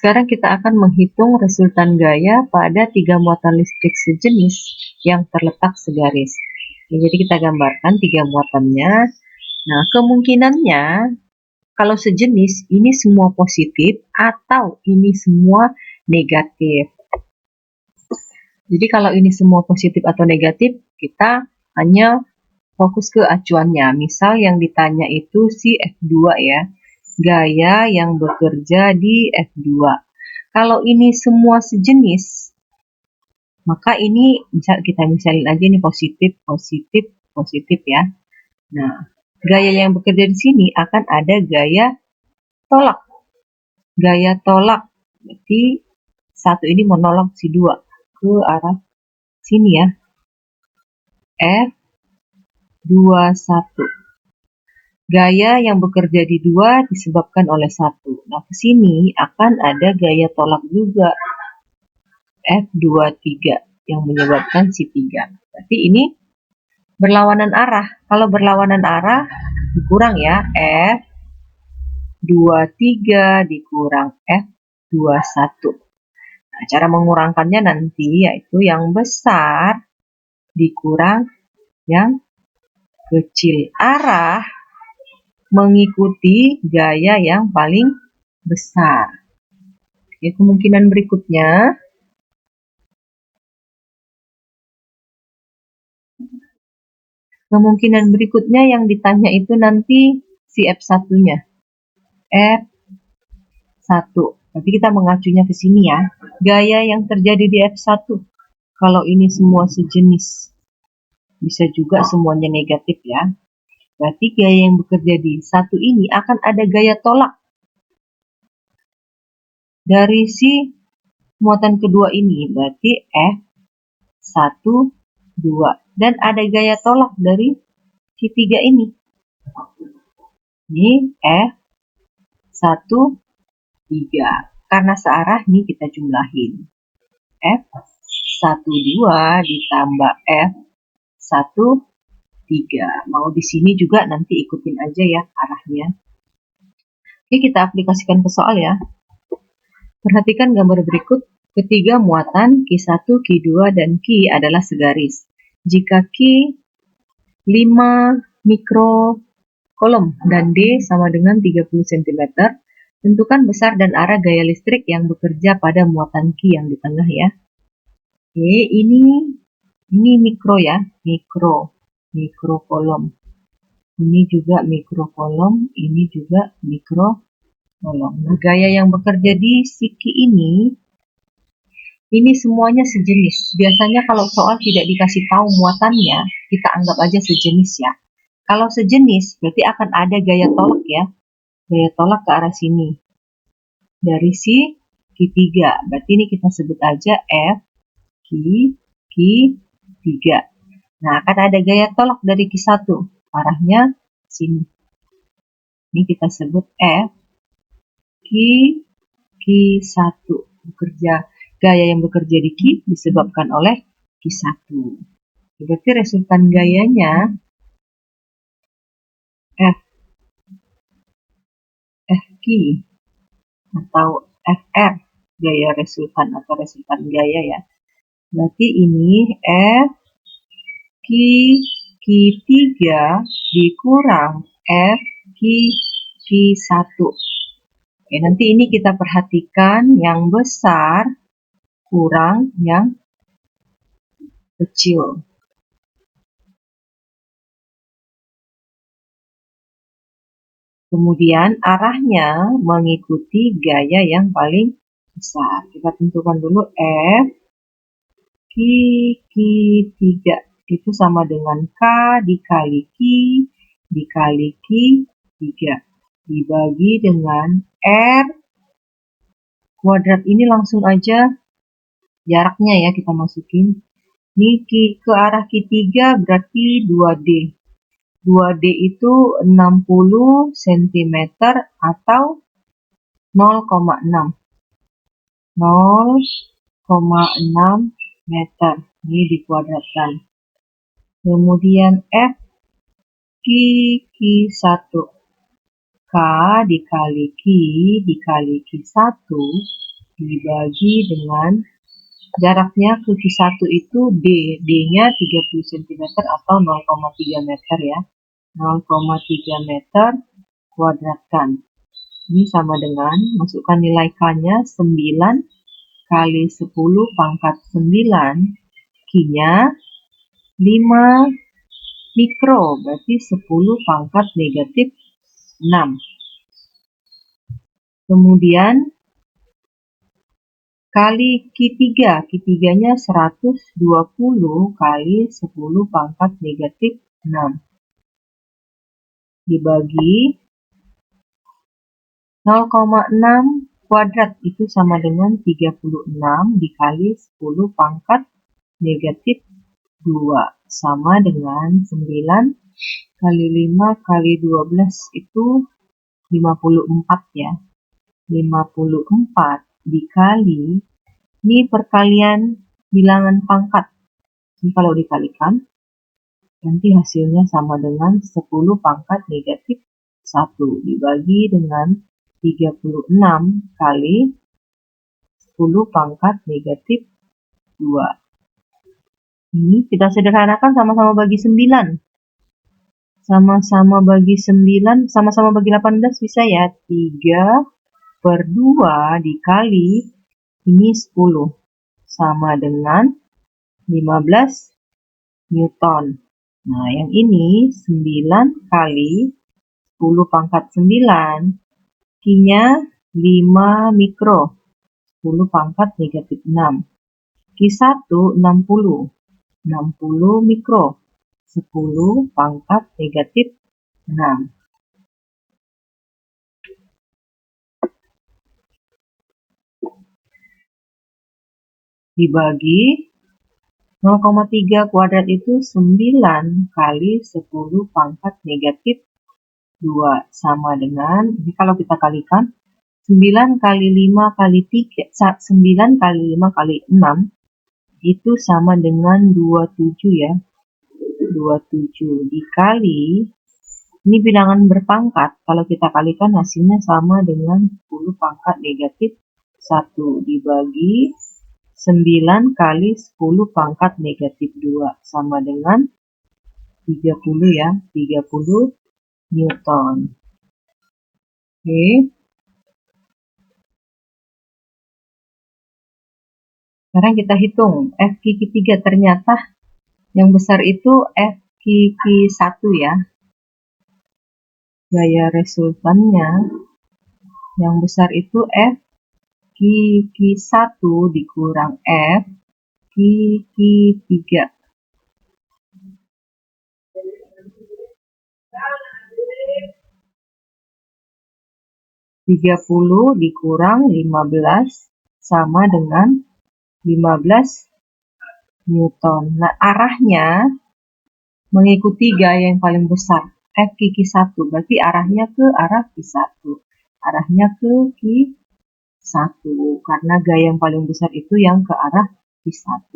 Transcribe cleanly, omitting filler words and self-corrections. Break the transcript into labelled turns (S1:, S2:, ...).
S1: Sekarang kita akan menghitung resultan gaya pada 3 muatan listrik sejenis yang terletak segaris. Jadi kita gambarkan 3 muatannya. Nah, kemungkinannya kalau sejenis ini semua positif atau ini semua negatif. Jadi kalau ini semua positif atau negatif, kita hanya fokus ke acuannya. Misal yang ditanya itu si F2 ya, gaya yang bekerja di F2. Kalau ini semua sejenis, maka ini kita misalin aja ini positif, positif, positif ya. Nah, gaya yang bekerja di sini akan ada gaya tolak. Gaya tolak, berarti satu ini menolak si 2 ke arah sini ya. F21. Gaya yang bekerja di 2 disebabkan oleh 1. Nah, ke sini akan ada gaya tolak juga. F23 yang menyebabkan si 3. Berarti ini berlawanan arah. Kalau berlawanan arah dikurang ya, F23 dikurang F21. Nah, cara mengurangkannya nanti yaitu yang besar dikurang yang kecil. Arah mengikuti gaya yang paling besar. Oke, kemungkinan berikutnya yang ditanya itu nanti si F1-nya. F1. Berarti kita mengacunya ke sini ya. Gaya yang terjadi di F1. Kalau ini semua sejenis. Bisa juga semuanya negatif ya. Berarti gaya yang bekerja di 1 ini akan ada gaya tolak dari si muatan kedua ini. Berarti F1, 2. Dan ada gaya tolak dari si 3 ini. Ini F1, 3. Karena searah nih kita jumlahin. F1, 2 ditambah F1, 3. Mau di sini juga nanti ikutin aja ya arahnya. Oke, kita aplikasikan ke soal ya. Perhatikan gambar berikut. Ketiga muatan Q1, Q2, dan Q adalah segaris. Jika Q 5 mikrokolom dan D sama dengan 30 cm, tentukan besar dan arah gaya listrik yang bekerja pada muatan Q yang di tengah ya. Oke, ini mikro ya, mikrokolom. Ini juga mikrokolom, ini juga mikrokolom. Nah, gaya yang bekerja di siki ini semuanya sejenis. Biasanya kalau soal tidak dikasih tahu muatannya, kita anggap aja sejenis ya. Kalau sejenis, berarti akan ada gaya tolak ya. Gaya tolak ke arah sini. Dari si Q3. Berarti ini kita sebut aja F, Q3. Nah, akan ada gaya tolak dari Q1. Arahnya sini. Ini kita sebut F, Q1. Gaya yang bekerja di Q disebabkan oleh Q1. Berarti resultan gayanya FQ atau FR, gaya resultan atau resultan gaya ya. Berarti ini FQ Q3 dikurang FQ Q1. Oke, nanti ini kita perhatikan yang besar kurang yang kecil. Kemudian arahnya mengikuti gaya yang paling besar. Kita tentukan dulu F Q3 itu sama dengan K dikali Q dikali Q3 dibagi dengan R kuadrat. Ini langsung aja jaraknya ya kita masukin. Ini ke arah Q3 berarti 2D. 2D itu 60 cm atau 0,6. 0,6 meter. Ini dikuadratkan. Kemudian F Q1. K dikali Q dikali Q1 dibagi dengan jaraknya ke Q1 itu D. D-nya 30 cm atau 0,3 meter ya. 0,3 meter kuadratkan. Ini sama dengan, masukkan nilai K-nya 9 kali 10 pangkat 9. Q-nya 5 mikro, berarti 10 pangkat negatif 6. Kemudian kali Q3, Q3-nya 120 kali 10 pangkat negatif 6. Dibagi 0,6 kuadrat itu sama dengan 36 dikali 10 pangkat negatif 2 sama dengan 9 kali 5 kali 12 itu 54 ya. 54 dikali, ini perkalian bilangan pangkat. Ini kalau dikalikan, nanti hasilnya sama dengan 10 pangkat negatif 1 dibagi dengan 36 kali 10 pangkat negatif 2. Ini kita sederhanakan, sama-sama bagi 9. Sama-sama bagi 9, sama-sama bagi 18 bisa ya. 3/2 dikali, ini 10. Sama dengan 15 Newton. Nah, yang ini 9 kali 10 pangkat 9. Q-nya 5 mikro. 10 pangkat negatif 6. Q1 60. 60 mikro. 10 pangkat negatif 6. Dibagi 0,3 kuadrat itu 9 kali 10 pangkat negatif 2 sama dengan, ini kalau kita kalikan, 9 kali 5 kali 3, 9 kali 5 kali 6 itu sama dengan 27 ya. 27 dikali, ini bilangan berpangkat, kalau kita kalikan hasilnya sama dengan 10 pangkat negatif 1 dibagi 9 kali 10 pangkat negatif 2 sama dengan 30 ya, 30 Newton. Oke. Sekarang kita hitung F-Q3, ternyata yang besar itu F-Q1 ya. Gaya resultannya yang besar itu F-Q1 dikurang F-Q3. Tiga 30 dikurang 15 sama dengan 15 Newton. Nah, arahnya mengikuti gaya yang paling besar, F-Q1. Berarti arahnya ke arah Q1. Arahnya ke Q1. Karena gaya yang paling besar itu yang ke arah Q1.